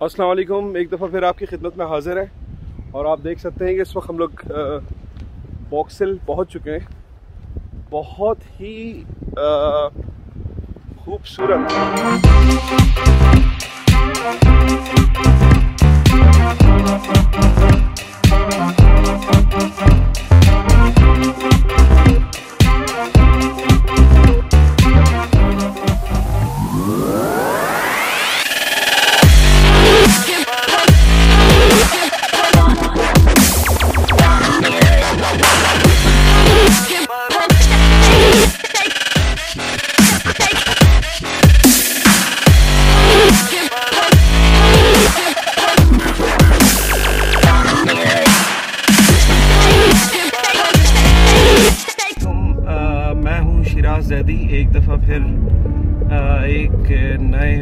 अस्सलाम वालेकुम, एक दफ़ा फिर आपकी खिदमत में हाजिर है और आप देख सकते हैं कि इस वक्त हम लोग बॉक्सिल पहुंच चुके हैं। बहुत ही खूबसूरत एक दफ़ा फिर एक नए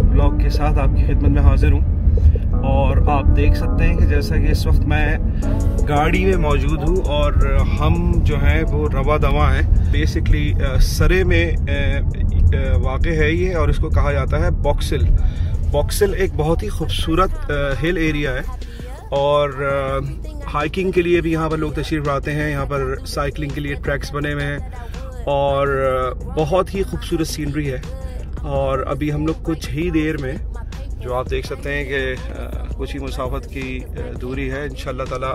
ब्लॉग के साथ आपकी खिदमत में हाजिर हूँ। और आप देख सकते हैं कि जैसा कि इस वक्त मैं गाड़ी में मौजूद हूँ और हम जो हैं वो रवा दवा हैं। बेसिकली सरे में वाक़ है ये और इसको कहा जाता है बॉक्सिल। बॉक्सिल एक बहुत ही खूबसूरत हिल एरिया है और हाइकिंग के लिए भी यहाँ पर लोग तशरीफ़ लाते हैं। यहाँ पर साइकिलिंग के लिए ट्रैक्स बने हुए हैं और बहुत ही खूबसूरत सीनरी है। और अभी हम लोग कुछ ही देर में, जो आप देख सकते हैं कि कुछ ही मुसाफत की दूरी है, इंशाल्लाह ताला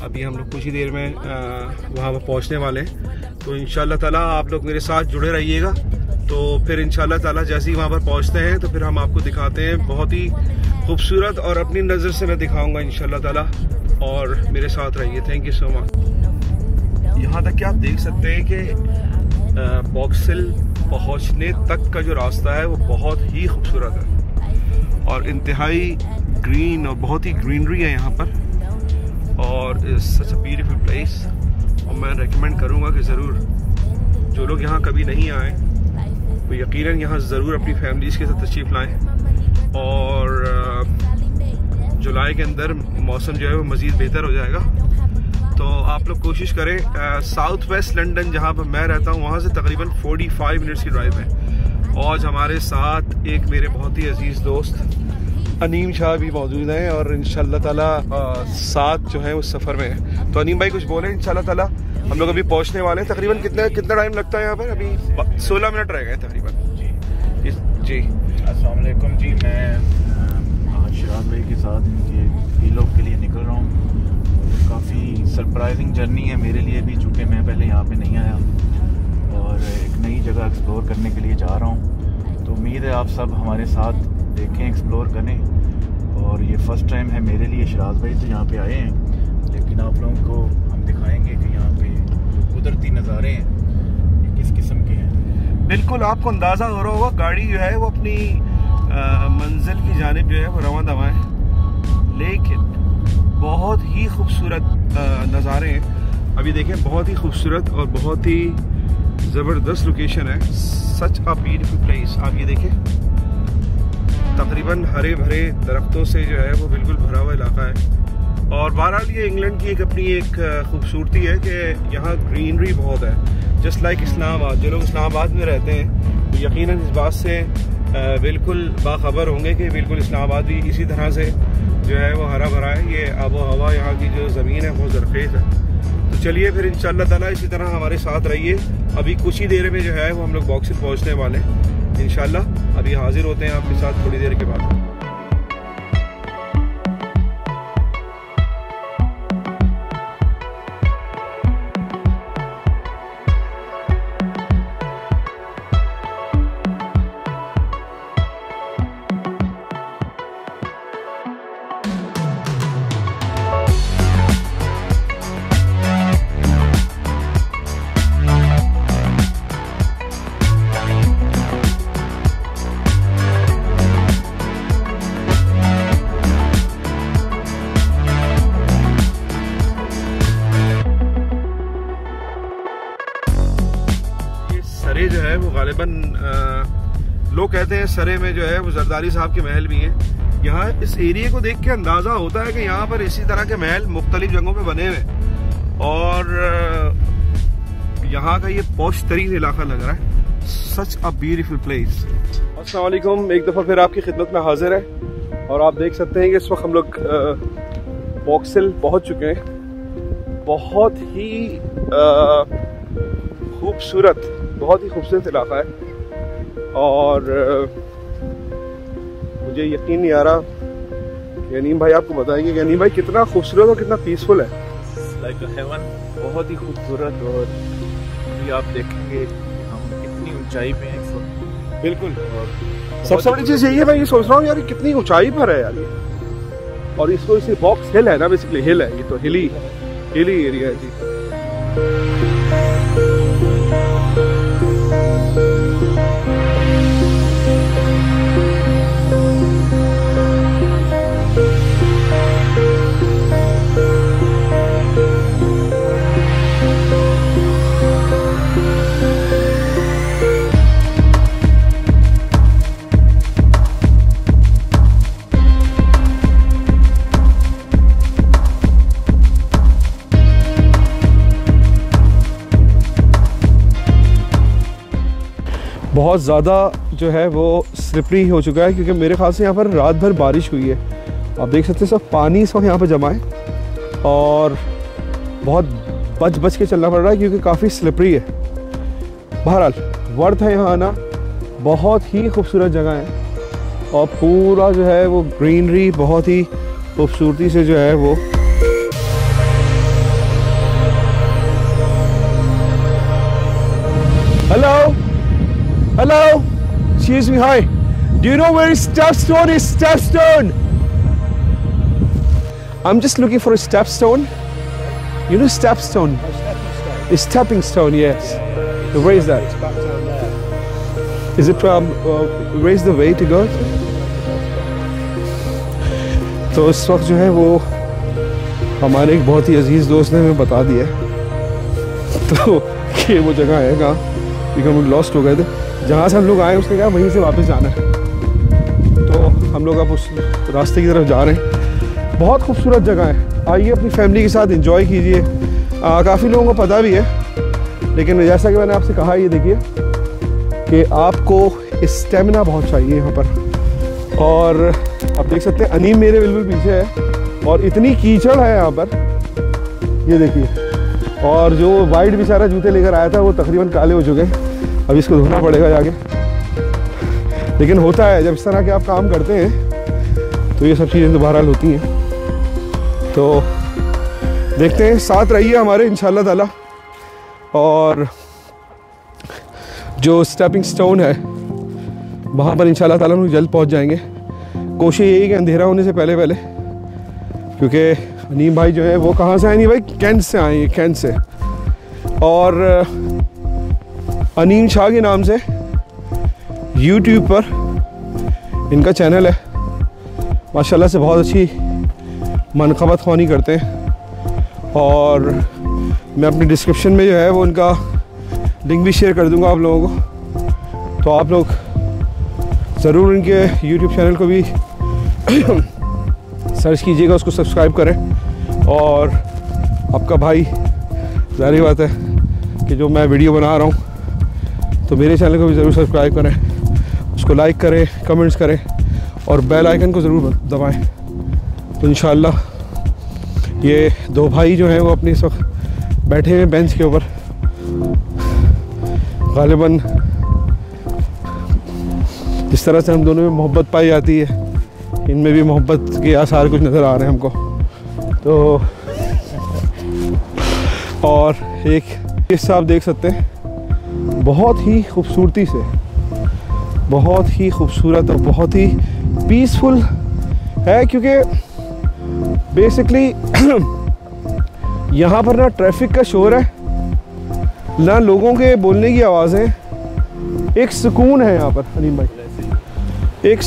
अभी हम लोग कुछ ही देर में वहाँ पर पहुँचने वाले हैं। तो इंशाल्लाह ताला आप लोग मेरे साथ जुड़े रहिएगा। तो फिर इंशाल्लाह ताला जैसे ही वहाँ पर पहुँचते हैं तो फिर हम आपको दिखाते हैं। बहुत ही खूबसूरत और अपनी नज़र से मैं दिखाऊँगा इंशाल्लाह ताला, और मेरे साथ रहिए। Thank you so much. यहाँ तक कि आप देख सकते हैं कि बॉक्सिल पहुंचने तक का जो रास्ता है वो बहुत ही खूबसूरत है और इंतहाई ग्रीन और बहुत ही ग्रीनरी है यहाँ पर और सच अ ब्यूटीफुल प्लेस। और मैं रेकमेंड करूँगा कि ज़रूर जो लोग यहाँ कभी नहीं आए वो यकीनन यहाँ ज़रूर अपनी फैमिलीज़ के साथ तशरीफ़ लाएँ। और जुलाई के अंदर मौसम जो है वो मज़ीद बेहतर हो जाएगा। तो आप लोग कोशिश करें। साउथ वेस्ट लंदन जहाँ पर मैं रहता हूँ वहाँ से तकरीबन 45 मिनट्स की ड्राइव है। और हमारे साथ एक मेरे बहुत ही अजीज़ दोस्त अनीम शाह भी मौजूद हैं और इंशाल्लाह ताला साथ जो है उस सफ़र में है। तो अनीम भाई कुछ बोले। इंशाल्लाह ताला हम लोग अभी पहुँचने वाले हैं। तकरीबन कितना टाइम लगता है यहाँ पर? अभी 16 मिनट रह गए तकरीबन। जी अस्सलाम वालेकुम जी। मैं आज शिराज भाई के साथ इनके व्लॉग के लिए निकल रहा हूँ। काफ़ी सरप्राइजिंग जर्नी है मेरे लिए भी, चूँकि मैं पहले यहाँ पे नहीं आया और एक नई जगह एक्सप्लोर करने के लिए जा रहा हूँ। तो उम्मीद है आप सब हमारे साथ देखें, एक्सप्लोर करें। और ये फ़र्स्ट टाइम है मेरे लिए। शिराज भाई तो यहाँ पे आए हैं, लेकिन आप लोगों को हम दिखाएंगे कि यहाँ पे जो कुदरती नज़ारे हैं किस किस्म के हैं। बिल्कुल आपको अंदाज़ा हो रहा होगा गाड़ी जो है वो अपनी मंजिल की जानिब जो है वो रवां दवा है, लेकिन बहुत ही खूबसूरत नज़ारे हैं। अभी देखें, बहुत ही खूबसूरत और बहुत ही ज़बरदस्त लोकेशन है। सच अ ब्यूटीफुल प्लेस। आप ये देखें, तकरीबन हरे भरे दरख्तों से जो है वो बिल्कुल भरा हुआ इलाका है। और बहरहाल ये इंग्लैंड की एक अपनी एक खूबसूरती है कि यहाँ ग्रीनरी बहुत है। Just like Islamabad. जो लोग इस्लामाबाद में रहते हैं तो यकीनन इस बात से बिल्कुल बाखबर होंगे कि बिल्कुल इस्लामाबाद भी इसी तरह से जो है वो हरा भरा है। ये आबो हवा, यहाँ की जो ज़मीन है वो ज़रख़ेज़ है। तो चलिए फिर इंशाल्लाह ताला इसी तरह हमारे साथ रहिए। अभी कुछ ही देर में जो है वो हम लोग बॉक्सिल पहुँचने वाले हैं इंशाल्लाह। अभी हाजिर होते हैं आपके साथ थोड़ी देर के बाद। सरे जो है वो गालिबन लोग कहते हैं सरे में जो है वो जरदारी साहब के महल भी हैं। यहाँ इस एरिया को देख के अंदाज़ा होता है कि यहाँ पर इसी तरह के महल मुख्तलिफ जगहों पे बने हुए और यहाँ का ये पॉश तरीन इलाका लग रहा है। सच अ ब्यूटीफुल प्लेस। अस्सलाम वालेकुम, एक दफ़ा फिर आपकी खिदमत में हाजिर है और आप देख सकते हैं कि इस वक्त हम लोग बॉक्स हिल पहुँच चुके हैं। बहुत ही खूबसूरत इलाका है और मुझे यकीन नहीं आ रहा कि अनीम भाई आपको बताएंगे कि अनीम भाई कितना खूबसूरत और कितना पीसफुल है। लाइक हेवन, बहुत ही खूबसूरत। और अभी आप देखेंगे हम कितनी ऊंचाई पे हैं इस वक्त। बिल्कुल। और सबसे बड़ी चीज़ यही है, मैं ये सोच रहा हूँ यार कितनी ऊंचाई पर है यार ये। और इसको इसे बॉक्स हिल है ना, बेसिकली हिल है ये, तो हिली एरिया है जी। बहुत ज़्यादा जो है वो स्लिपरी हो चुका है, क्योंकि मेरे ख्याल से यहाँ पर रात भर बारिश हुई है। आप देख सकते हैं सब पानी इस वक्त यहाँ पर जमा है और बहुत बच के चलना पड़ रहा है क्योंकि काफ़ी स्लिपरी है। बहरहाल वर्थ है यहाँ आना, बहुत ही खूबसूरत जगह है और पूरा जो है वो ग्रीनरी बहुत ही खूबसूरती से जो है वो Hello, excuse me, hi. Do you know where Stepstone is? Stepstone. I'm just looking for a Stepstone. You know Stepstone? It's Stepping Stone, yes. Where is that? It's back down there. Is it where's the way to go? तो इस वक्त जो है वो हमारे एक बहुत ही अजीज दोस्त ने हमें बता दिया तो कि वो जगह है कहाँ, क्योंकि हम लोग लॉस्ट हो गए थे। जहाँ से हम लोग आए उसने कहा वहीं से वापस जाना है, तो हम लोग अब उस रास्ते की तरफ जा रहे हैं। बहुत खूबसूरत जगह है, आइए अपनी फैमिली के साथ एंजॉय कीजिए। काफ़ी लोगों को पता भी है, लेकिन जैसा कि मैंने आपसे कहा, ये देखिए कि आपको स्टेमिना बहुत चाहिए यहाँ पर। और आप देख सकते हैं अनीम मेरे बिल्कुल पीछे है और इतनी कीचड़ है यहाँ पर, ये देखिए। और जो वाइट बेचारा जूते लेकर आया था वो तकरीबन काले हो चुके हैं, अब इसको धोना पड़ेगा जाके। लेकिन होता है जब इस तरह के आप काम करते हैं तो ये सब चीज़ें दोबारा होती हैं। तो देखते हैं, साथ रहिए हमारे इंशाल्लाह ताला। और जो स्टेपिंग स्टोन है वहाँ पर इंशाल्लाह ताला हम जल्द पहुँच जाएंगे। कोशिश यही कि अंधेरा होने से पहले क्योंकि अनीम भाई जो है वो कहाँ से आए? नहीं भाई, कैंट से आए हैं, कैंट से। और अनीम शाह के नाम से YouTube पर इनका चैनल है, माशाल्लाह से बहुत अच्छी मनक़बत ख़्वानी करते हैं। और मैं अपनी डिस्क्रिप्शन में जो है वो उनका लिंक भी शेयर कर दूंगा आप लोगों को, तो आप लोग ज़रूर इनके YouTube चैनल को भी सर्च कीजिएगा, उसको सब्सक्राइब करें। और आपका भाई ज़ाहिर बात है कि जो मैं वीडियो बना रहा हूँ तो मेरे चैनल को भी ज़रूर सब्सक्राइब करें, उसको लाइक करें, कमेंट्स करें और बेल आइकन को ज़रूर दबाएं। तो इंशाल्लाह ये दो भाई जो हैं वो अपने इस वक्त बैठे हुए बेंच के ऊपर, ग़ालिबन जिस तरह से हम दोनों में मोहब्बत पाई जाती है, इनमें भी मोहब्बत के आसार कुछ नज़र आ रहे हैं हमको। तो और एक हिस्सा आप देख सकते हैं, बहुत ही खूबसूरती से, बहुत ही खूबसूरत और बहुत ही पीसफुल है, क्योंकि बेसिकली यहाँ पर ना ट्रैफिक का शोर है, ना लोगों के बोलने की आवाज़ें, एक सुकून है यहाँ पर अनीम भाई, एक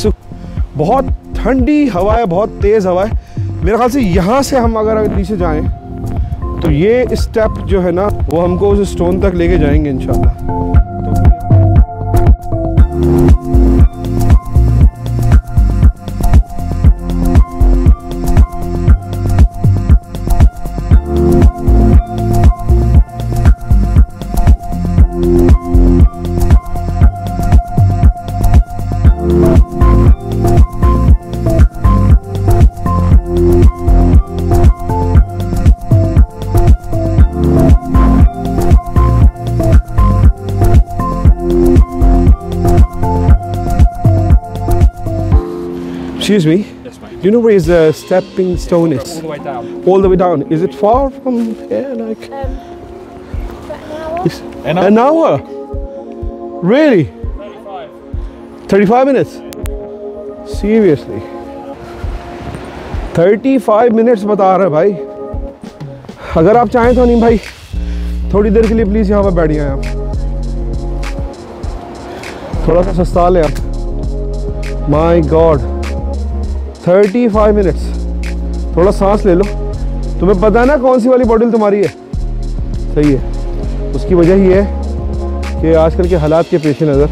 बहुत ठंडी हवा है, बहुत तेज़ हवा है। मेरे ख्याल से यहाँ से हम अगर नीचे जाएं तो ये स्टेप जो है ना वो हमको उस स्टोन तक लेके जाएंगे इंशाल्लाह। Excuse me. Yes, mate. Do you know where is the stepping stone is? All the way down. All the way down. Is it far from here? Like an hour? Really? 35 minutes? Seriously? 35 minutes बता रहा है भाई। अगर आप चाहें तो नहीं भाई, थोड़ी देर के लिए प्लीज़ यहाँ पर बैठ जाएं आप, थोड़ा सा सस्ता लें आप। My God 35 minutes. थोड़ा सांस ले लो। तुम्हें पता है ना कौन सी वाली बॉटल तुम्हारी है? सही है। उसकी वजह ये है कि आजकल के हालात के पेश नज़र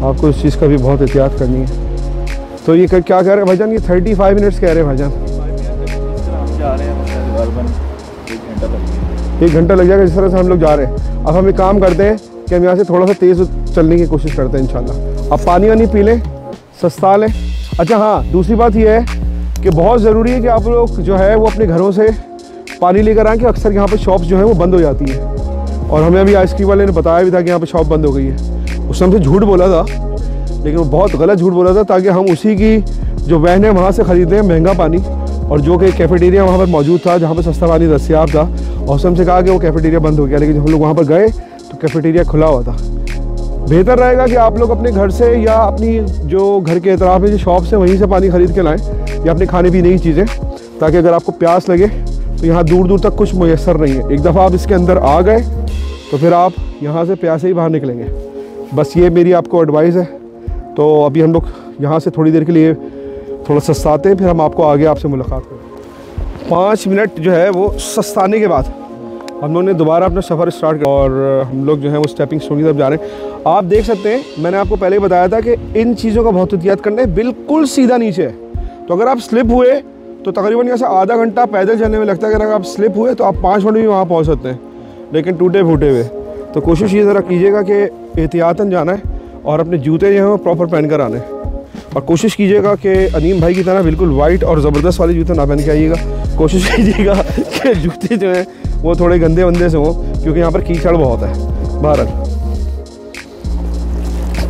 आपको इस चीज़ का भी बहुत एहतियात करनी है। तो ये क्या कह रहे हैं भाईजान? ये 35 मिनट्स कह रहे हैं भाईजान। जा रहे हैं तकरीबन 1 घंटा लग जाएगा जिस तरह से हम लोग जा रहे हैं। अब हम एक काम करते हैं कि हम यहाँ से थोड़ा सा तेज़ चलने की कोशिश करते हैं इंशाल्लाह। अब पानी वानी पी लें, सस्ता लें। अच्छा हाँ, दूसरी बात ये है कि बहुत ज़रूरी है कि आप लोग जो है वो अपने घरों से पानी लेकर आएँ, कि अक्सर यहाँ पर शॉप्स जो हैं वो बंद हो जाती हैं। और हमें अभी आइसक्रीम वाले ने बताया भी था कि यहाँ पर शॉप बंद हो गई है। उसने हमसे झूठ बोला था, लेकिन वो बहुत गलत झूठ बोला था, ताकि हम उसी की जो वैन है वहाँ से ख़रीदें महंगा पानी। और जो कि कैफेटेरिया वहाँ पर मौजूद था जहाँ पर सस्ता पानी दस्तियाब था, और उसने हमसे कहा कि वो कैफेटेरिया बंद हो गया। लेकिन जब हम लोग वहाँ पर गए तो कैफेटेरिया खुला हुआ था। बेहतर रहेगा कि आप लोग अपने घर से या अपनी जो घर के एतराफ़ में जो शॉप्स हैं वहीं से पानी ख़रीद के लाएँ, या अपने खाने पीने की चीज़ें, ताकि अगर आपको प्यास लगे तो यहाँ दूर दूर तक कुछ मुयस्सर नहीं है। एक दफ़ा आप इसके अंदर आ गए तो फिर आप यहाँ से प्यासे ही बाहर निकलेंगे। बस ये मेरी आपको एडवाइस है। तो अभी हम लोग यहाँ से थोड़ी देर के लिए थोड़ा सस्ताते हैं, फिर हम आपको आगे आपसे मुलाकात करें। 5 मिनट जो है वो सस्ताने के बाद हम लोग ने दोबारा अपना सफ़र स्टार्ट किया, और हम लोग जो है वो स्टेपिंग स्टोन की तरफ जा रहे हैं। आप देख सकते हैं, मैंने आपको पहले ही बताया था कि इन चीज़ों का बहुत एहतियात करना है। बिल्कुल सीधा नीचे है, तो अगर आप स्लिप हुए तो तकरीबन यहाँ से आधा घंटा पैदल चलने में लगता है। अगर आप स्लिप हुए तो आप 5 मिनट में वहाँ पहुँच सकते हैं, लेकिन टूटे फूटे हुए। तो कोशिश ये ज़रा कीजिएगा कि एहतियातन जाना है, और अपने जूते जो हैं वो प्रॉपर पहन कर आने। और कोशिश कीजिएगा कि अनीम भाई की तरह बिल्कुल वाइट और ज़बरदस्त वाले जूते ना पहन के आइएगा। कोशिश कीजिएगा कि जूते जो हैं वो थोड़े गंदे वंदे से हों, क्योंकि यहाँ पर कीचड़ बहुत है। बहरहाल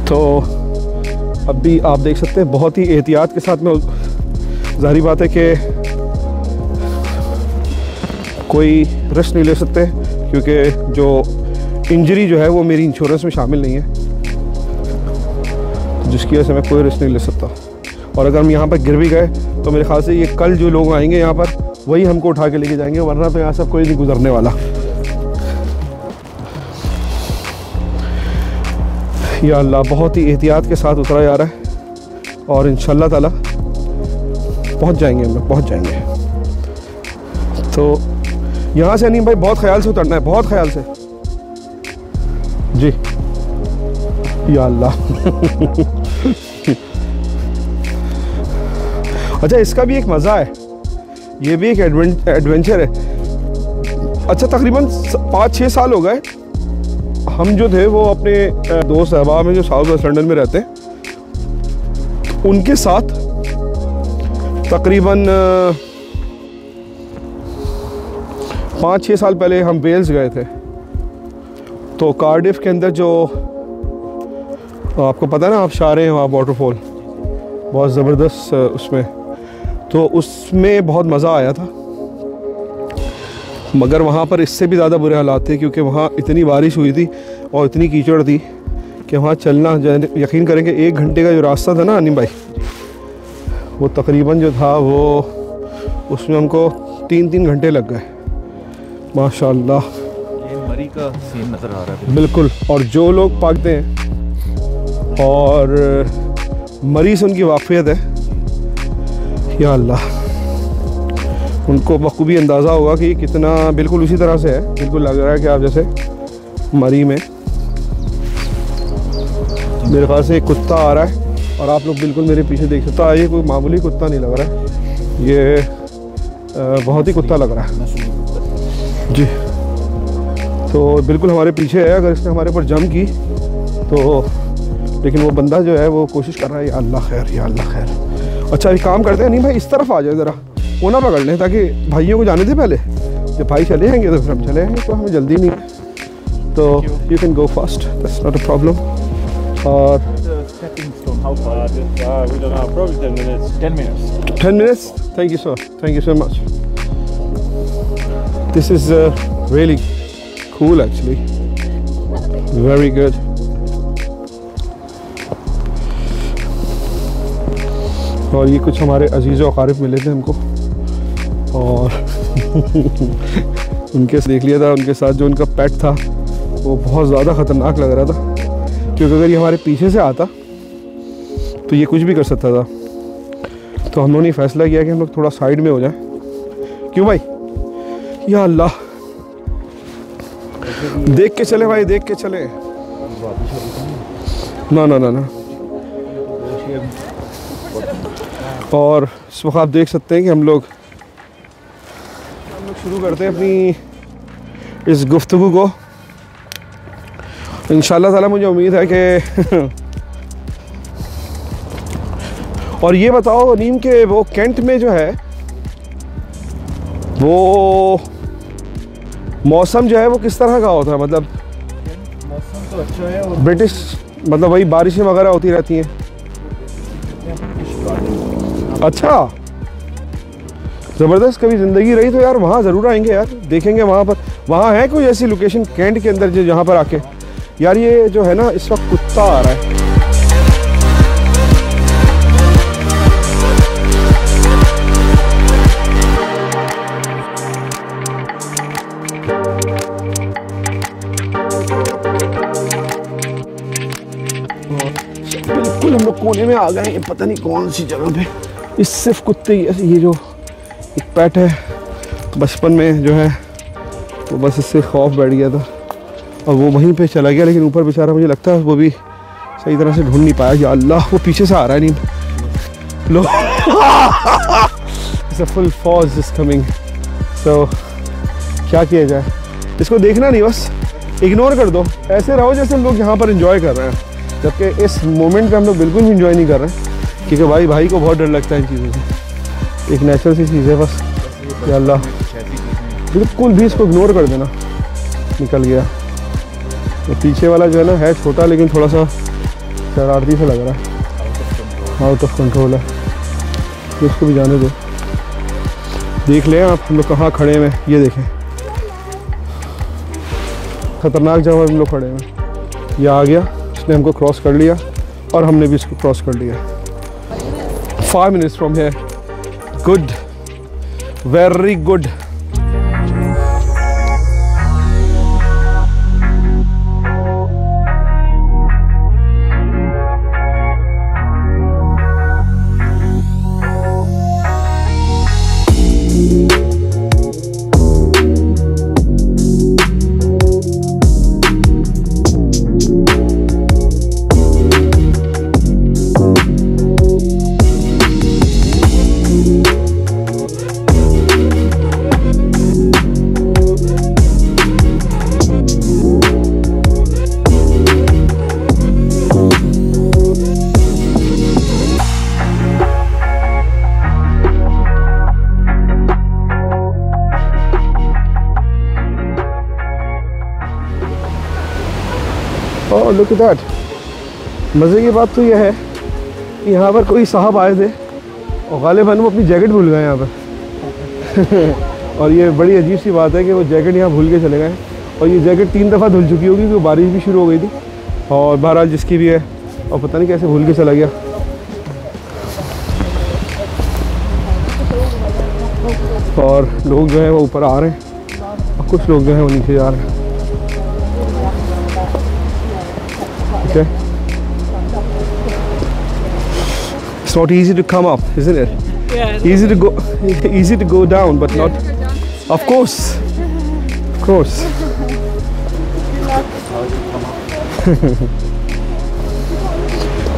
तो अभी आप देख सकते हैं बहुत ही एहतियात के साथ में। ज़ाहिर बात है कि कोई रिस्क नहीं ले सकते, क्योंकि जो इंजरी जो है वो मेरी इंश्योरेंस में शामिल नहीं है, जिसकी वजह से मैं कोई रिस्क नहीं ले सकता। और अगर हम यहाँ पर गिर भी गए तो मेरे ख्याल से ये कल जो लोग आएंगे यहाँ पर वही हमको उठा के लेके जाएंगे, वरना तो यहाँ सब कोई नहीं गुजरने वाला। या अल्लाह, बहुत ही एहतियात के साथ उतरा जा रहा है, और इंशाल्लाह ताला पहुँच जाएंगे, हम लोग पहुँच जाएंगे। तो यहाँ से अनीम भाई बहुत ख्याल से उतरना है, बहुत ख्याल से जी। या अल्लाह अच्छा, इसका भी एक मज़ा है, ये भी एक एडवेंचर है। अच्छा, तकरीबन 5-6 साल हो गए हम जो थे वो अपने दोस्त अहबाब में जो साउथ वेस्ट लंदन में रहते हैं, उनके साथ तकरीबन 5-6 साल पहले हम वेल्स गए थे। तो कार्डिफ के अंदर जो आपको पता है ना, आप शारे हैं वहाँ वाटरफॉल, बहुत ज़बरदस्त उसमें, तो उसमें बहुत मज़ा आया था। मगर वहाँ पर इससे भी ज़्यादा बुरे हालात थे, क्योंकि वहाँ इतनी बारिश हुई थी और इतनी कीचड़ थी कि वहाँ चलना, यकीन करेंगे 1 घंटे का जो रास्ता था ना अनीम भाई, वो तकरीबन जो था वो उसमें हमको 3-3 घंटे लग गए। माशाल्लाह, ये मरी का सीन नज़र आ रहा है बिल्कुल। और जो लोग भागते हैं और मरी से उनकी वाक़फ़ियत है, या अल्लाह, उनको बखूबी अंदाज़ा होगा कि कितना बिल्कुल उसी तरह से है। बिल्कुल लग रहा है कि आप जैसे मरी में, मेरे ख्याल से एक कुत्ता आ रहा है, और आप लोग बिल्कुल मेरे पीछे देख सकते हैं। ये कोई मामूली कुत्ता नहीं लग रहा है, ये बहुत ही कुत्ता लग रहा है जी। तो बिल्कुल हमारे पीछे है, अगर इसने हमारे ऊपर जम की तो, लेकिन वो बंदा जो है वो कोशिश कर रहा है। या अल्लाह खैर, या अल्लाह खैर। अच्छा, एक काम करते हैं नहीं भाई, इस तरफ आ जाए ज़रा, वो ना पकड़ लें, ताकि भाइयों को जाने दें पहले। जब भाई चले जाएंगे तो फिर हम चले जाएंगे, तो हमें जल्दी नहीं है। तो you can go fast, that's not a problem. और stepping stone How far? We don't know, probably 10 minutes. 10 minutes. 10 minutes? Thank you, sir. Thank you so much. This is really cool, actually. Very good. और ये कुछ हमारे अजीज़ और क़ारिब मिले थे हमको, और उनके देख लिया था। उनके साथ जो उनका पेट था वो बहुत ज़्यादा ख़तरनाक लग रहा था, क्योंकि अगर ये हमारे पीछे से आता तो ये कुछ भी कर सकता था। तो हम लोगों ने फैसला किया कि हम लोग थोड़ा साइड में हो जाएं। क्यों भाई? या अल्लाह, देख के चले भाई, देख के चले। ना ना ना ना। और इस वक्त आप देख सकते हैं कि हम लोग शुरू करते हैं अपनी इस गुफ्तगू को। इंशाल्लाह ताला मुझे उम्मीद है कि और ये बताओ नीम के वो कैंट में जो है वो मौसम जो है वो किस तरह का होता है? मतलब मौसम तो अच्छा है, और ब्रिटिश, मतलब वही बारिशें वगैरह होती रहती हैं। अच्छा, ज़बरदस्त। कभी ज़िंदगी रही तो यार वहाँ ज़रूर आएंगे यार, देखेंगे वहाँ पर। वहाँ है कोई ऐसी लोकेशन कैंट के अंदर जो जहाँ पर आके यार ये जो है ना इस वक्त कुत्ता आ रहा है। बिल्कुल हम लोग कोने में आ गए हैं, पता नहीं कौन सी जगह पे। इस सिर्फ कुत्ते, ये जो एक पेट है बचपन में जो है तो बस इससे खौफ बैठ गया था और वो वहीं पे चला गया, लेकिन ऊपर बेचारा मुझे लगता है वो भी सही तरह से ढूंढ नहीं पाया। या अल्लाह, वो पीछे से आ रहा है। नहीं लो, इट्स अ फुल फॉज इज कमिंग। सो क्या किया जाए? इसको देखना नहीं, बस इग्नोर कर दो। ऐसे रहो जैसे हम लोग यहाँ पर इंजॉय कर रहे हैं, जबकि इस मोमेंट पे हम लोग बिल्कुल भी इंजॉय नहीं कर रहे हैं, क्योंकि भाई को बहुत डर लगता है इन चीज़ों से। एक नेचुरल सी चीज़ है बस। या अल्लाह, बिल्कुल भी इसको इग्नोर कर देना। निकल गया। तो पीछे वाला जो है ना है छोटा, लेकिन थोड़ा सा शरारती सा लग रहा है, आउट ऑफ कंट्रोल है। तो इसको भी जाने दो। देख लें आप हम लोग कहाँ खड़े हैं। ये देखें, ख़तरनाक जगह हम लोग खड़े हैं। ये आ गया, इसने हमको क्रॉस कर लिया और हमने भी इसको क्रॉस कर लिया। 5 minutes from here. Good, very good. Oh, look at that. मज़े की बात तो यह है कि यहाँ पर कोई साहब आए थे और गालिबन वो अपनी जैकेट भूल गए यहाँ पर। और ये बड़ी अजीब सी बात है कि वो जैकेट यहाँ भूल के चले गए, और ये जैकेट 3 दफ़ा धुल चुकी होगी क्योंकि बारिश भी शुरू हो गई थी। और बहरहाल जिसकी भी है, और पता नहीं कैसे भूल के चला गया। और लोग जो है वो ऊपर आ रहे हैं और कुछ लोग जो हैं वो नीचे जा रहे हैं। Okay. It's not easy to come up, isn't it? Yeah. Easy to go down, but not. Of course. Of course.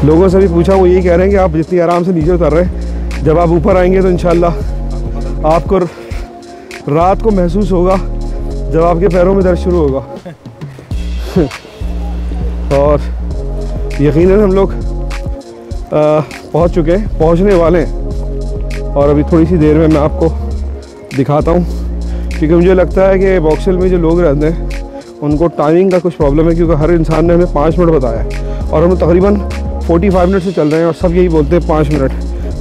लोगों से भी पूछा, वो यही कह रहे हैं कि आप जितनी आराम से नीचे उतर रहे हैं, जब आप ऊपर आएंगे तो इंशाल्लाह आपको रात को महसूस होगा जब आपके पैरों में दर्द शुरू होगा। और यकीनन हम लोग पहुंचने वाले हैं, और अभी थोड़ी सी देर में मैं आपको दिखाता हूं, क्योंकि मुझे लगता है कि बॉक्सहिल में जो लोग रहते हैं उनको टाइमिंग का कुछ प्रॉब्लम है, क्योंकि हर इंसान ने हमें 5 मिनट बताया है और हम तकरीबन 45 मिनट से चल रहे हैं और सब यही बोलते हैं 5 मिनट।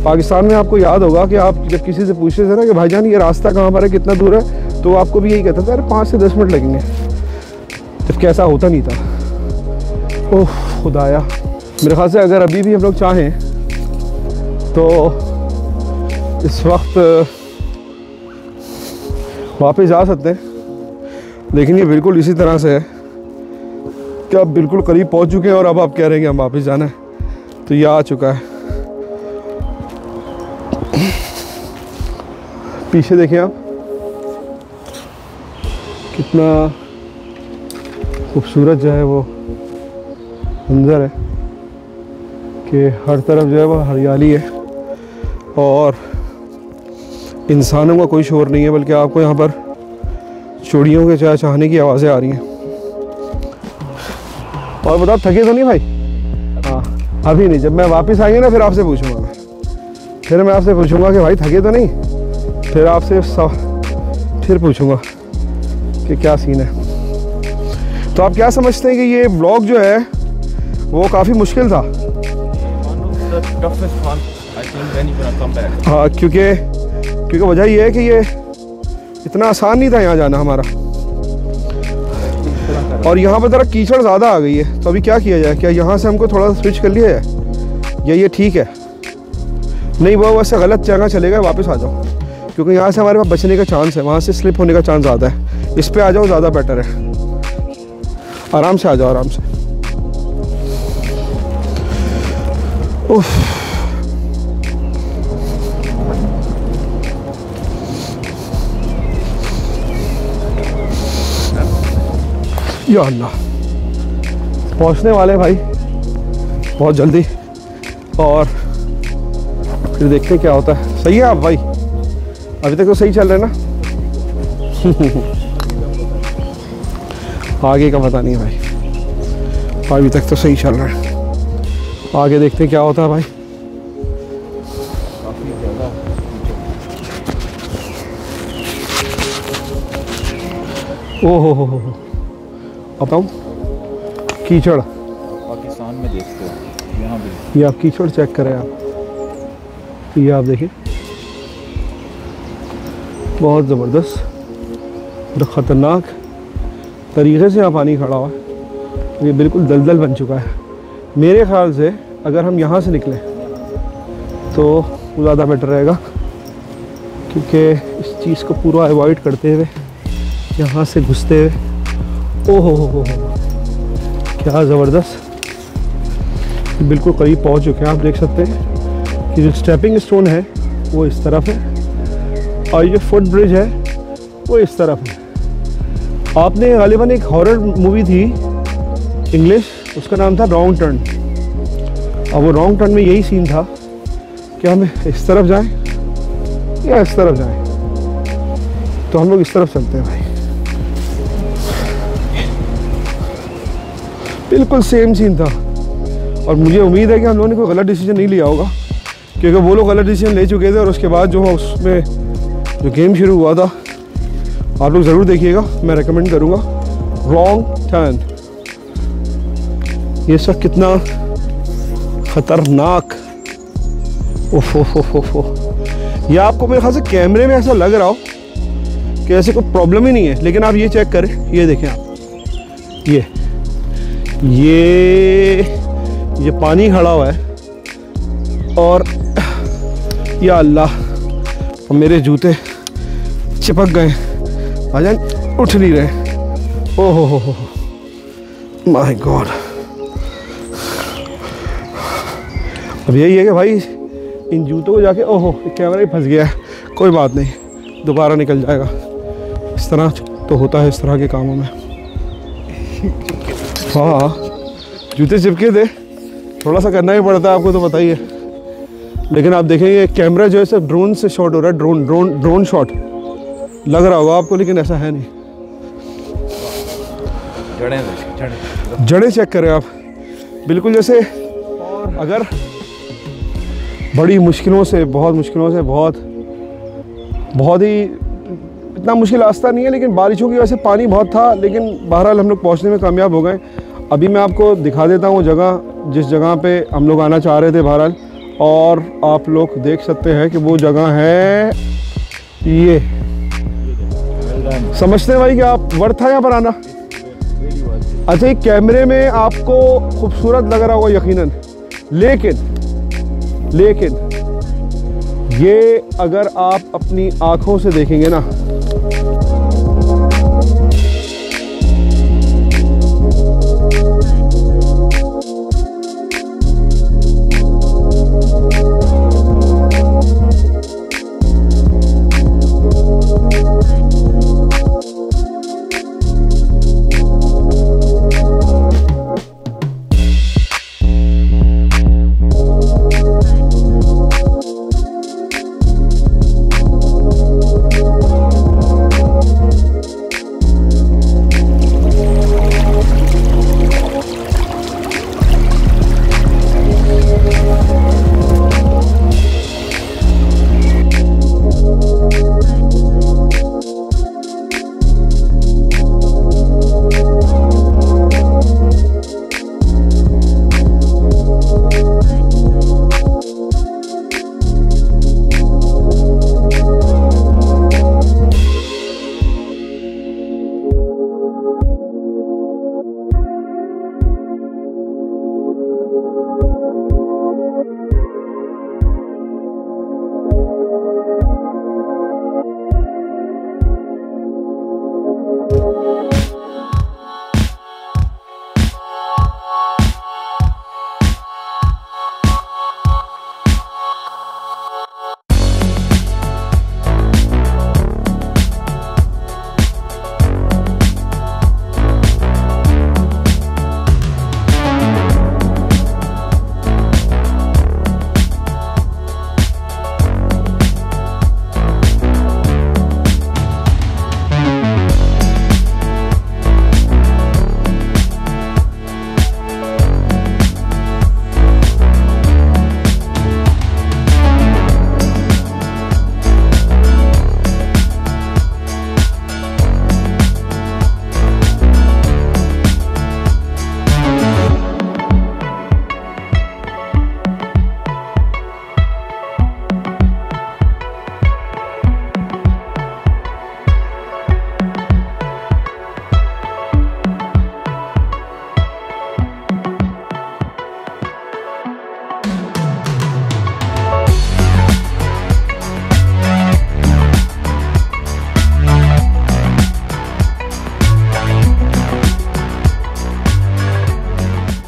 पाकिस्तान में आपको याद होगा कि आप जब किसी से पूछते थे ना कि भाईजान ये रास्ता कहाँ पर है, कितना दूर है, तो आपको भी यही कहता था अरे 5 से 10 मिनट लगेंगे, जबकि ऐसा होता नहीं था। ओह खुदाया, मेरे ख्याल से अगर अभी भी हम लोग चाहें तो इस वक्त वापस जा सकते हैं, लेकिन ये बिल्कुल इसी तरह से है कि आप बिल्कुल करीब पहुंच चुके हैं और अब आप कह रहे हैं कि हम वापस जाना है, तो ये आ चुका है। पीछे देखें आप, कितना खूबसूरत जो है वो मंजर है कि हर तरफ जो है वो हरियाली है और इंसानों का कोई शोर नहीं है, बल्कि आपको यहाँ पर चिड़ियों के चहचहाने की आवाज़ें आ रही हैं। और बताओ थके तो नहीं भाई? हाँ अभी नहीं, जब मैं वापस आएंगे ना फिर आपसे पूछूंगा, फिर मैं आपसे पूछूंगा कि भाई थके तो नहीं, फिर आपसे फिर पूछूंगा कि क्या सीन है। तो आप क्या समझते हैं कि ये व्लॉग जो है वो काफ़ी मुश्किल था? हाँ, क्योंकि वजह ये है कि ये इतना आसान नहीं था यहाँ जाना हमारा, और यहाँ पर ज़रा कीचड़ ज़्यादा आ गई है। तो अभी क्या किया जाए? क्या यहाँ से हमको थोड़ा स्विच कर लिया जाए या ये ठीक है? नहीं, वो वैसे गलत जगह चलेगा, वापस आ जाओ, क्योंकि यहाँ से हमारे पास बचने का चांस है, वहाँ से स्लिप होने का चांस ज़्यादा है। इस पे आ जाओ, ज़्यादा बेटर है। आराम से आ जाओ, आराम से। उफ, या अल्लाह, पहुँचने वाले भाई बहुत जल्दी, और फिर देखते हैं क्या होता है। सही है आप भाई? अभी तक तो सही चल रहे हैं ना? आगे का पता नहीं भाई, अभी तक तो सही चल रहा है, आगे देखते हैं क्या होता है भाई। ओहो हो, बताऊँ कीचड़ पाकिस्तान में देखते हो, यहाँ भी ये आप कीचड़ चेक करें आप, ये आप देखिए, बहुत ज़बरदस्त और ख़तरनाक तरीक़े से यहाँ पानी खड़ा हुआ है। ये बिल्कुल दलदल बन चुका है। मेरे ख़्याल से अगर हम यहाँ से निकलें तो ज़्यादा बेटर रहेगा, क्योंकि इस चीज़ को पूरा अवॉइड करते हुए यहाँ से घुसते हुए, ओहो हो, क्या ज़बरदस्त, बिल्कुल करीब पहुँच चुके हैं। आप देख सकते हैं कि जो स्टेपिंग स्टोन है वो इस तरफ है और ये फुट ब्रिज है वो इस तरफ है। आपने गालिबन एक हॉरर मूवी थी इंग्लिश, उसका नाम था रॉन्ग टर्न, और वो रॉन्ग टर्न में यही सीन था कि हम इस तरफ जाएं या इस तरफ जाएं, तो हम लोग इस तरफ चलते हैं भाई। बिल्कुल सेम सीन था, और मुझे उम्मीद है कि हम लोगों ने कोई गलत डिसीजन नहीं लिया होगा, क्योंकि वो लोग गलत डिसीजन ले चुके थे, और उसके बाद जो उसमें जो गेम शुरू हुआ था, आप लोग ज़रूर देखिएगा, मैं रेकमेंड करूँगा, रॉन्ग टर्न। ये सब कितना ख़तरनाक, ओफो, ये आपको मेरे ख्याल से कैमरे में ऐसा लग रहा हो कि ऐसे कोई प्रॉब्लम ही नहीं है, लेकिन आप ये चेक करें, ये देखें आप, ये पानी खड़ा हुआ है, और या अल्लाह मेरे जूते चिपक गए, आजान उठ नहीं रहे, ओहो हो माय गॉड। अब यही है कि भाई इन जूतों को जाके, ओहो कैमरा ही फंस गया है, कोई बात नहीं, दोबारा निकल जाएगा। इस तरह तो होता है इस तरह के कामों में। हाँ, जूते चिपके थे, थोड़ा सा करना ही पड़ता है, आपको तो बताइए। लेकिन आप देखेंगे कैमरा जो है सिर्फ ड्रोन से शॉट हो रहा है, ड्रोन शॉट लग रहा होगा आपको, लेकिन ऐसा है नहीं। जड़ें चेक करें आप, बिल्कुल जैसे अगर बड़ी मुश्किलों से, बहुत ही इतना मुश्किल रास्ता नहीं है, लेकिन बारिशों की वजह से पानी बहुत था, लेकिन बहरहाल हम लोग पहुंचने में कामयाब हो गए। अभी मैं आपको दिखा देता हूँ जगह, जिस जगह पे हम लोग आना चाह रहे थे बहरहाल, और आप लोग देख सकते हैं कि वो जगह है ये। समझते हैं भाई कि आप वर्थ था यहाँ पर आना? अच्छा, ये कैमरे में आपको खूबसूरत लग रहा होगा यकीनन, लेकिन ये अगर आप अपनी आँखों से देखेंगे ना,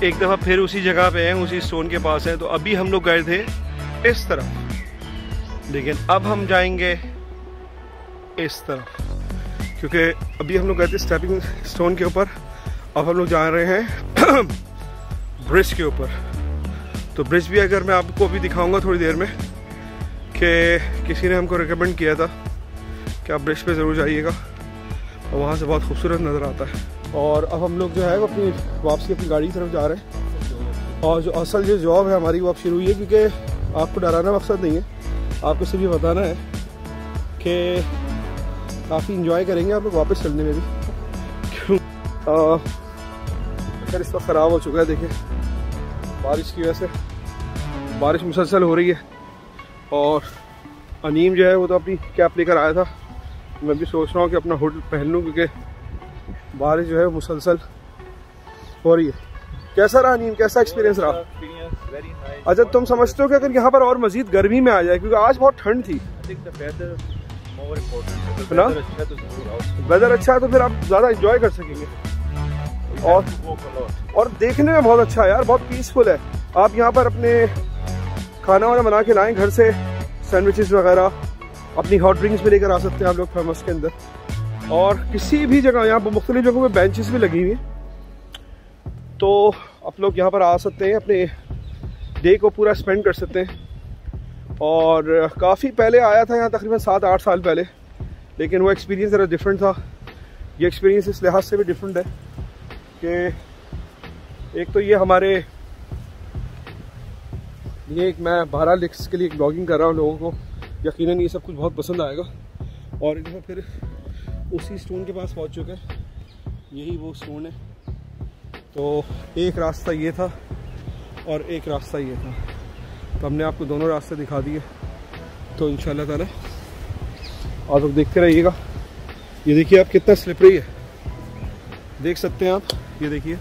एक दफ़ा फिर उसी जगह पे हैं, उसी स्टोन के पास हैं। तो अभी हम लोग गए थे इस तरफ, लेकिन अब हम जाएंगे इस तरफ, क्योंकि अभी हम लोग गए थे स्टेपिंग स्टोन के ऊपर, अब हम लोग जा रहे हैं ब्रिज के ऊपर। तो ब्रिज भी अगर मैं आपको अभी दिखाऊंगा थोड़ी देर में, कि किसी ने हमको रिकमेंड किया था कि आप ब्रिज पे ज़रूर जाइएगा और वहाँ से बहुत खूबसूरत नज़र आता है। और अब हम लोग जो है वो अपनी वापसी अपनी गाड़ी की तरफ जा रहे हैं। और जो असल जो जॉब है हमारी वो अब शुरू हुई है, क्योंकि आपको डराना मकसद नहीं है, आपको सिर्फ ये बताना है कि काफ़ी इंजॉय करेंगे आप लोग वापस चलने में भी। क्यों खैर इस वक्त ख़राब हो चुका है, देखिए बारिश की वजह से, बारिश मुसलसल हो रही है। और अनीम जो है वो तो अपनी कैप लेकर आया था, मैं भी सोच रहा हूँ कि अपना हुड पहन लूँ, क्योंकि बारिश जो है मुसलसल हो रही है। कैसा रहा अनीम, कैसा एक्सपीरियंस रहा? अच्छा, तुम समझते हो कि अगर यहाँ पर और मजीद गर्मी में आ जाए, क्योंकि आज बहुत ठंड थी ना, वेदर अच्छा है तो फिर आप ज़्यादा इंजॉय कर सकेंगे। और देखने में बहुत अच्छा है यार, बहुत पीसफुल है। आप यहाँ पर अपने खाना वाना बना के लाएं घर से, सैंडविचेस वगैरह, अपनी हॉट ड्रिंक्स भी लेकर आ सकते हैं आप लोग थर्मस के अंदर। और किसी भी जगह यहाँ पर मुख्तलिफ जगहों पे बेंचेस भी लगी हुई हैं, तो आप लोग यहाँ पर आ सकते हैं, अपने डे को पूरा स्पेंड कर सकते हैं। और काफ़ी पहले आया था यहाँ, तकरीबन 7-8 साल पहले, लेकिन वो एक्सपीरियंस ज़रा डिफरेंट था। ये एक्सपीरियंस इस लिहाज से भी डिफरेंट है कि एक तो ये हमारे ये मैं बहरहाल इसके लिए ब्लॉगिंग कर रहा हूँ, लोगों को यकीनन ये सब कुछ बहुत पसंद आएगा। और एक दफ़ा फिर उसी स्टोन के पास पहुँच चुके हैं, यही वो स्टोन है तो एक रास्ता ये था और एक रास्ता ये था, तो हमने आपको दोनों रास्ते दिखा दिए। तो इंशाल्लाह ताला आप लोग देखते रहिएगा। ये देखिए आप कितना स्लिपरी है, देख सकते हैं आप, ये देखिए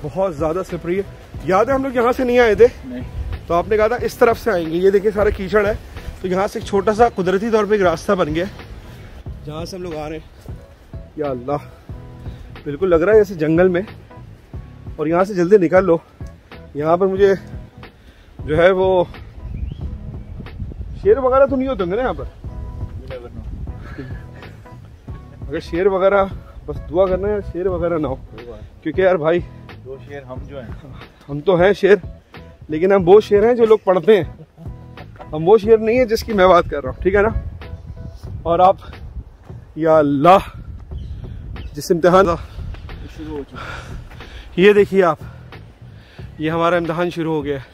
बहुत ज़्यादा स्लिपरी है। याद है हम लोग यहाँ से नहीं आए थे? नहीं। तो आपने कहा था इस तरफ से आएंगे, ये देखिए सारा कीचड़ है, तो यहाँ से एक छोटा सा कुदरती तौर पे एक रास्ता बन गया जहाँ से हम लोग आ रहे हैं। या अल्लाह, बिल्कुल लग रहा है जैसे जंगल में, और यहाँ से जल्दी निकल लो। यहाँ पर मुझे जो है वो शेर वगैरह तो नहीं होते होंगे ना यहाँ पर? अगर शेर वगैरह, बस दुआ करना है शेर वगैरह ना हो, क्योंकि यार भाई दो शेर हम जो हैं, हम तो हैं शेर, लेकिन हम वो शेर हैं जो लोग पढ़ते हैं, हम वो शेर नहीं है जिसकी मैं बात कर रहा हूँ, ठीक है ना। और आप या अल्लाह जिस इम्तिहान शुरू हो चुका, ये देखिए आप, ये हमारा इम्तिहान शुरू हो गया है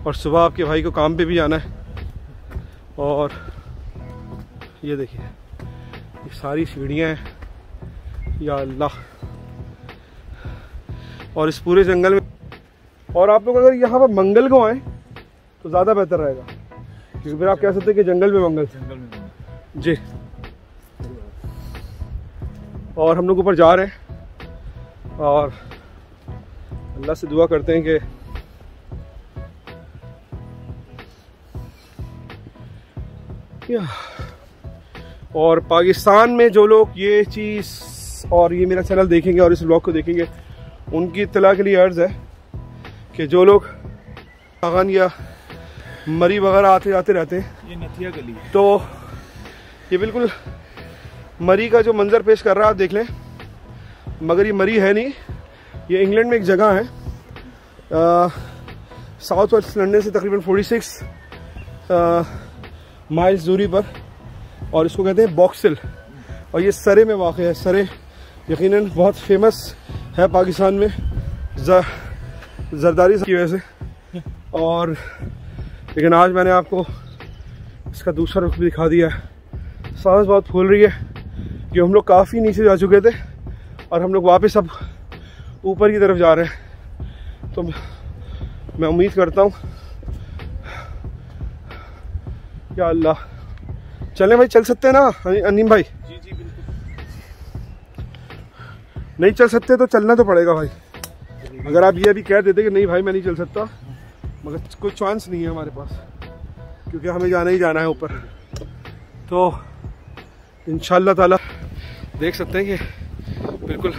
और सुबह आपके भाई को काम पे भी जाना है। और ये देखिए ये सारी सीढ़ियाँ हैं, या अल्लाह। और इस पूरे जंगल में, और आप लोग अगर यहाँ पर मंगल को आए तो ज़्यादा बेहतर रहेगा, क्योंकि फिर आप कह सकते हैं कि जंगल में मंगल जी। और हम लोग ऊपर जा रहे हैं और अल्लाह से दुआ करते हैं कि और पाकिस्तान में जो लोग ये चीज़ और ये मेरा चैनल देखेंगे और इस व्लॉग को देखेंगे, उनकी इत्तला के लिए अर्ज़ है कि जो लोग बागान या मरी वगैरह आते जाते रहते हैं, ये नथिया गली है, तो ये बिल्कुल मरी का जो मंज़र पेश कर रहा है आप देख लें, मगर ये मरी है नहीं, ये इंग्लैंड में एक जगह है साउथ वेस्ट लंदन से तकरीबन 46 माइल्स दूरी पर, और इसको कहते हैं बॉक्सिल, और ये सरे में वाक़ है। सरे यकीनन बहुत फेमस है पाकिस्तान में जरदारी की वजह से, और लेकिन आज मैंने आपको इसका दूसरा रुख भी दिखा दिया है। सांस बहुत फूल रही है कि हम लोग काफ़ी नीचे जा चुके थे और हम लोग वापस अब ऊपर की तरफ जा रहे हैं। तो मैं उम्मीद करता हूँ या अल्लाह, चलें भाई, चल सकते हैं ना अनीम भाई? जी जी बिल्कुल। नहीं चल सकते तो चलना तो पड़ेगा भाई। अगर आप ये अभी कह देते कि नहीं भाई मैं नहीं चल सकता, मगर कोई चांस नहीं है हमारे पास, क्योंकि हमें जाना ही जाना है ऊपर। तो इंशाल्लाह ताला देख सकते हैं कि बिल्कुल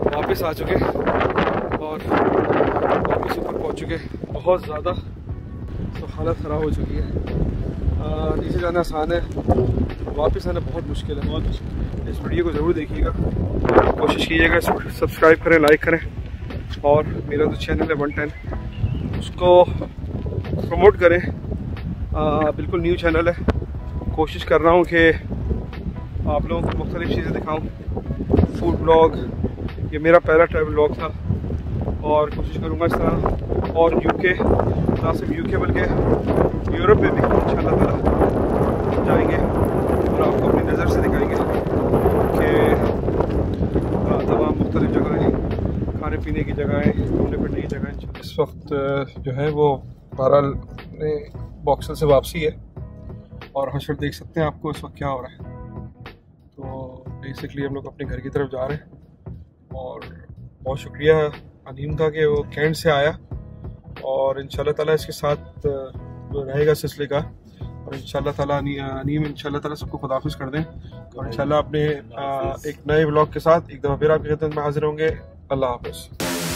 वापस आ चुके और वापस ऊपर पहुंच चुके। बहुत ज़्यादा तो हालत ख़राब हो चुकी है, नीचे जाना आसान है, वापस आना बहुत मुश्किल है, बहुत मुश्किल। इस वीडियो को ज़रूर देखिएगा, कोशिश कीजिएगा सब्सक्राइब करें, लाइक करें, और मेरा जो चैनल है 110 उसको प्रमोट करें। बिल्कुल न्यू चैनल है, कोशिश कर रहा हूँ कि आप लोगों को मुख्तलिफ चीज़ें दिखाऊँ। फूड ब्लॉग, ये मेरा पहला ट्रैवल ब्लॉग था, और कोशिश करूँगा इस तरह और यूके, ना सिर्फ यूके बल्कि यूरोप में भी इंशाल्लाह ताला जाएंगे और आपको अपनी नज़र से दिखाएंगे कि तमाम मुख्तलिफ जगहें, खाने पीने की जगहें, घूमने फिरने की जगहें। इस वक्त जो है वो बहरहाल बॉक्सल से वापसी है और हशर देख सकते हैं आपको इस वक्त क्या हो रहा है। तो बेसिकली हम लोग अपने घर की तरफ जा रहे हैं, और बहुत शुक्रिया अनीम का कि वो कैंट से आया, और इंशाल्लाह ताला इसके साथ रहेगा सिलसिले का, और इंशाल्लाह ताला अनीम इंशाल्लाह ताला सबको खुदाफिज कर दें, और इंशाल्लाह अपने एक नए व्लॉग के साथ एक दफ़ा फिर आपकी खिदमत में हाजिर होंगे। अल्लाह हाफ़िज़।